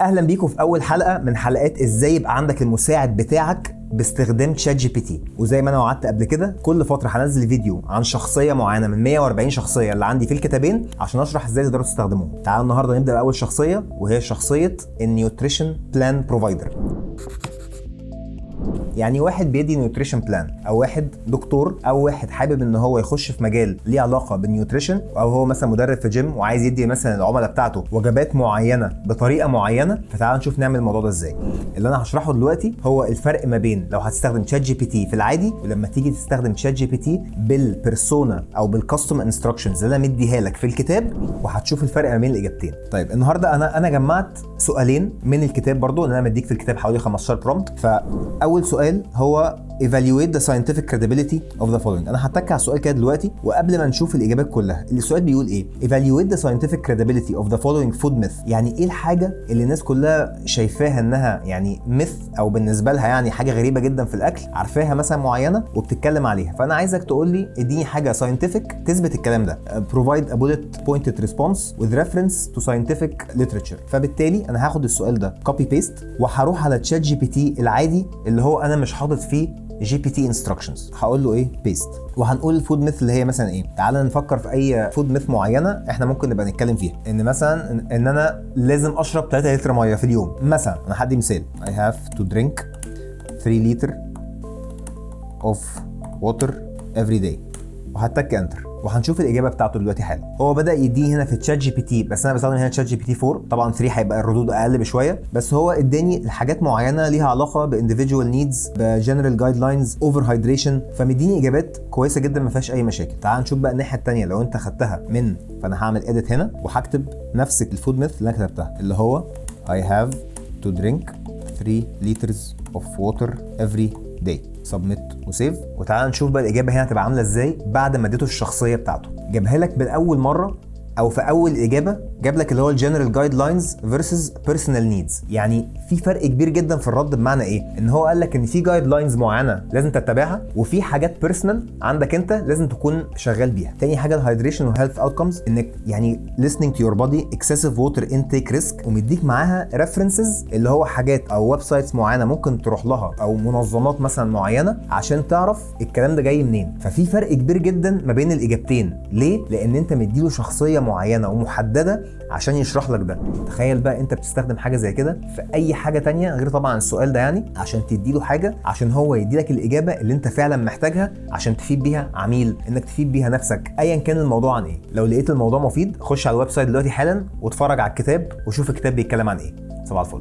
اهلا بيكم في اول حلقه من حلقات ازاي يبقى عندك المساعد بتاعك باستخدام شات جي بي تي. وزي ما انا وعدت قبل كده، كل فتره هنزل فيديو عن شخصيه معينه من 140 شخصيه اللي عندي في الكتابين عشان اشرح ازاي تقدروا تستخدموه. تعالوا النهارده نبدا باول شخصيه، وهي شخصيه النيوتريشن بلان بروفايدر. يعني واحد بيدي نيوتريشن بلان، او واحد دكتور، او واحد حابب ان هو يخش في مجال ليه علاقه بالنيوتريشن، او هو مثلا مدرب في جيم وعايز يدي مثلا العملاء بتاعته وجبات معينه بطريقه معينه. فتعالوا نشوف نعمل الموضوع ده ازاي. اللي انا هشرحه دلوقتي هو الفرق ما بين لو هتستخدم شات جي بي تي في العادي، ولما تيجي تستخدم شات جي بي تي بالبيرسونا او بالكاستم انستراكشنز اللي انا مديها لك في الكتاب، وهتشوف الفرق ما بين الاجابتين. طيب النهارده انا جمعت سؤالين من الكتاب برضو، ان انا مديك في الكتاب حوالي 15 برومبت. فاول سؤال هو evaluate the scientific credibility of the following. انا هتك على السؤال كده دلوقتي، وقبل ما نشوف الاجابات كلها، السؤال بيقول ايه؟ evaluate the scientific credibility of the following food myth. يعني ايه الحاجه اللي الناس كلها شايفاها انها يعني myth، او بالنسبه لها يعني حاجه غريبه جدا في الاكل، عارفاها مثلا معينه وبتتكلم عليها. فانا عايزك تقول لي اديني حاجه scientific تثبت الكلام ده. provide a bullet pointed response with reference to scientific literature. فبالتالي انا هاخد السؤال ده copy paste وهروح على تشات جي بي تي العادي اللي هو انا مش حاطط فيه جي بي تي انستراكشنز، هقول له ايه؟ بيست. وهنقول الفود ميث اللي هي مثلا ايه. تعال نفكر في اي فود ميث معينه احنا ممكن نبقى نتكلم فيها، ان مثلا ان انا لازم اشرب 3 لتر ميه في اليوم مثلا. انا هدي مثال: I have to drink 3 liter of water every day، وهتك انتر وهنشوف الاجابه بتاعته دلوقتي حالا. هو بدا يديني هنا في تشات جي بي تي، بس انا بستخدم هنا تشات جي بي تي 4. طبعا 3 هيبقى الردود اقل بشويه، بس هو اداني الحاجات معينه ليها علاقه بانديفيدوال نيدز، بجنرال جايد لاينز، اوفر هايدريشن. فمديني اجابات كويسه جدا ما فيهاش اي مشاكل. تعال نشوف بقى الناحيه الثانيه. لو انت خدتها من، فانا هعمل اديت هنا وهكتب نفس الفود ميث اللي انا كتبتها، اللي هو I have to drink 3 liters of water every day. سبميت وسيف. وتعالى نشوف بقى الاجابه هنا هتبقى عامله ازاي بعد ما اديته الشخصيه بتاعته. جابها لك بالاول مره، او في اول اجابه جاب لك اللي هو الجنرال جايد لاينز فيرسز بيرسونال نيدز. يعني في فرق كبير جدا في الرد. بمعنى ايه؟ ان هو قال لك ان في جايد لاينز معينه لازم تتبعها، وفي حاجات بيرسونال عندك انت لازم تكون شغال بيها. تاني حاجه الهايدريشن وهيلث اوتكمز، انك يعني listening to your body excessive water intake risk، ومديك معاها ريفرنسز اللي هو حاجات او ويب سايتس معينه ممكن تروح لها، او منظمات مثلا معينه، عشان تعرف الكلام ده جاي منين. ففي فرق كبير جدا ما بين الاجابتين. ليه؟ لان انت مديله شخصيه معينه ومحدده عشان يشرح لك ده. تخيل بقى انت بتستخدم حاجه زي كده في اي حاجه تانية غير طبعا السؤال ده، يعني عشان تديله حاجه، عشان هو يديلك الاجابه اللي انت فعلا محتاجها عشان تفيد بيها عميل، انك تفيد بيها نفسك، ايا كان الموضوع عن ايه. لو لقيت الموضوع مفيد، خش على الويب سايت دلوقتي حالا واتفرج على الكتاب وشوف الكتاب بيتكلم عن ايه. صباح الفل.